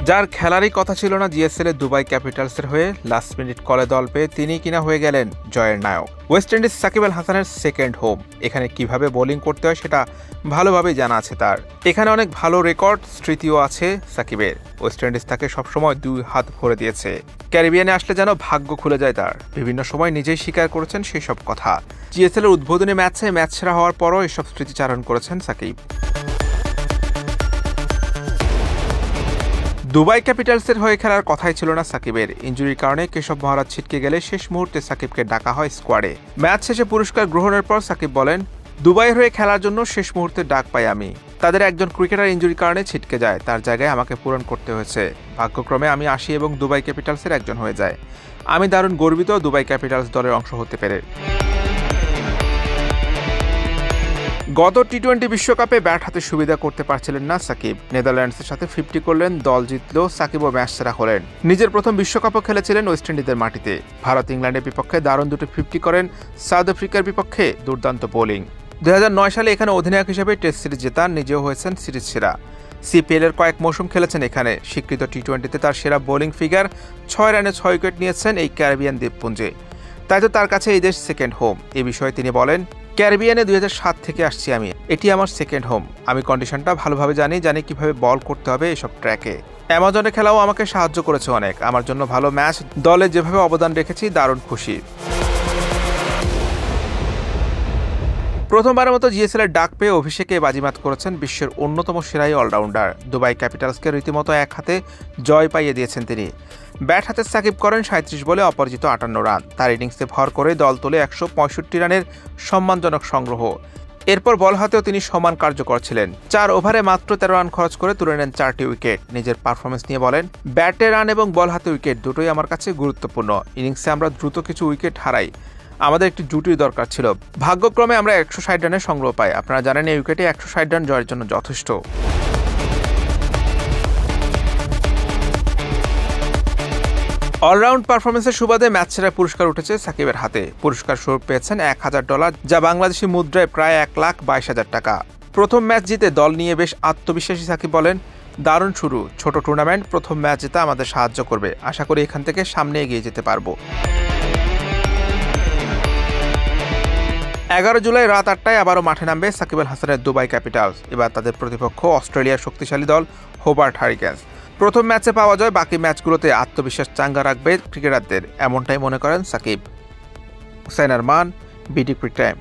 যার খেলারই কথা ছিল না জিএসএল এ দুবাই ক্যাপিটালসের হয়ে লাস্ট মিনিট কলে দল পেয়ে তিনি কিনা হয়ে গেলেন জয়ের নায়ক। ওয়েস্ট ইন্ডিজ সাকিব আল হাসানের সেকেন্ড হোম। এখানে কিভাবে বোলিং করতে হয় সেটা ভালোভাবেই জানা আছে তার। এখানে অনেক ভালো রেকর্ড স্মৃতিও আছে সাকিবের। ওয়েস্ট ইন্ডিজ তাকে সবসময় 2 হাত ভরে দিয়েছে। ক্যারিবিয়ানে আসলে যেন ভাগ্য খুলে যায় তার। বিভিন্ন সময় নিজেই স্বীকার করেছেন সেই সব কথা। জিএসএল এর উদ্বোধনী ম্যাচে ম্যাচ সেরা হওয়ার পরও এসব স্মৃতিচারণ করেছেন সাকিব। দুবাই ক্যাপিটালসের হয়ে খেলার কথাই ছিল না সাকিবের। ইনজুরির কারণে কেশব মহারাজ ছিটকে গেলে শেষ মুহূর্তে সাকিবকে ডাকা হয় স্কোয়াডে। ম্যাচ শেষে পুরস্কার গ্রহণের পর সাকিব বলেন, দুবাইয়ের হয়ে খেলার জন্য শেষ মুহূর্তে ডাক পাই আমি। তাদের একজন ক্রিকেটার ইনজুরির কারণে ছিটকে যায়, তার জায়গায় আমাকে পূরণ করতে হয়েছে। ভাগ্যক্রমে আমি আসি এবং দুবাই ক্যাপিটালসের একজন হয়ে যায়। আমি দারুণ গর্বিত দুবাই ক্যাপিটালস দলের অংশ হতে পেরে। গত টি-20 বিশ্বকাপে ব্যাট হাতে সুবিধা করতে পারছিলেন না সাকিব। নেদারল্যান্ডসের সাথে 50 করলেন, দল জিতলেও সাকিবও ম্যাচ সেরা হলেন। নিজের প্রথম বিশ্বকাপও খেলেছিলেন ওয়েস্ট ইন্ডিজের মাটিতে। ভারত ইংল্যান্ডের বিপক্ষে দারুণ দুটো 50 করেন, সাউথ আফ্রিকার বিপক্ষে দুর্দান্ত বোলিং। 2009 সালে এখানে অধিনায়ক হিসেবে টেস্ট সিরিজ জেতান, নিজেও হয়েছেন সিরিজ সেরা। সিপিএল এর কয়েক মৌসুম খেলেছেন এখানে। স্বীকৃত টি-20তে তার সেরা বোলিং ফিগার, 6 রানে 6 উইকেট নিয়েছেন এই ক্যারিবিয়ান দ্বীপপুঞ্জে। তাই তো তার কাছে এই দেশ সেকেন্ড হোম। এ বিষয়ে তিনি বলেন, ক্যারিবিয়ানে 2007 থেকে আসছি আমি। এটি আমার সেকেন্ড হোম। আমি কন্ডিশনটা ভালোভাবে জানি কিভাবে বল করতে হবে এসব ট্র্যাকে। অ্যামাজনে খেলাও আমাকে সাহায্য করেছে অনেক। আমার জন্য ভালো ম্যাচ, দলে যেভাবে অবদান রেখেছি দারুণ খুশি। প্রথমবারের মতো জিএসএল এর ডাক পেয়ে অভিষেকে বাজিমাত করেছেন বিশ্বের অন্যতম সেরাই অলরাউন্ডার। দুবাই ক্যাপিটালসকে রীতিমতো এক হাতে জয় পাইয়ে দিয়েছেন তিনি। ব্যাট হাতে সাকিব করেন 37 বলে অপরাজিত 58 রান। তার ইনিংসে ভর করে দল তোলে 165 রানের সম্মানজনক সংগ্রহ। এরপর বল হাতেও তিনি সমান কার্যকর ছিলেন। 4 ওভারে মাত্র 13 রান খরচ করে তুলে নেন 4টি উইকেট। নিজের পারফরমেন্স নিয়ে বলেন, ব্যাটে রান এবং বল হাতে উইকেট দুটোই আমার কাছে গুরুত্বপূর্ণ। ইনিংসে আমরা দ্রুত কিছু উইকেট হারাই, আমাদের একটি জুটির দরকার ছিল। ভাগ্যক্রমে আমরা 160 রানের সংগ্রহ পাই। আপনারা জানেন এই উইকেটে 160 রান জয়ের জন্য যথেষ্ট। অলরাউন্ড পারফরমেন্সের সুবাদে ম্যাচ সেরা পুরস্কার উঠেছে সাকিবের হাতে। পুরস্কার স্বরূপ পেয়েছেন $1000, যা বাংলাদেশি মুদ্রায় প্রায় 1,22,000 টাকা। প্রথম ম্যাচ জিতে দল নিয়ে বেশ আত্মবিশ্বাসী সাকিব বলেন, দারুণ শুরু। ছোট টুর্নামেন্ট, প্রথম ম্যাচ জেতা আমাদের সাহায্য করবে। আশা করি এখান থেকে সামনে এগিয়ে যেতে পারবো। 11 জুলাই রাত 8টায় আবারও মাঠে নামবে সাকিব আল হাসানের দুবাই ক্যাপিটালস। এবার তাদের প্রতিপক্ষ অস্ট্রেলিয়ার শক্তিশালী দল হোবার্ট হারিকেন্স। প্রথম ম্যাচে পাওয়া যায়, বাকি ম্যাচগুলোতে আত্মবিশ্বাস চাঙ্গা রাখবে ক্রিকেটারদের, এমনটাই মনে করেন Sakib. Hussain Arman, BD cric time.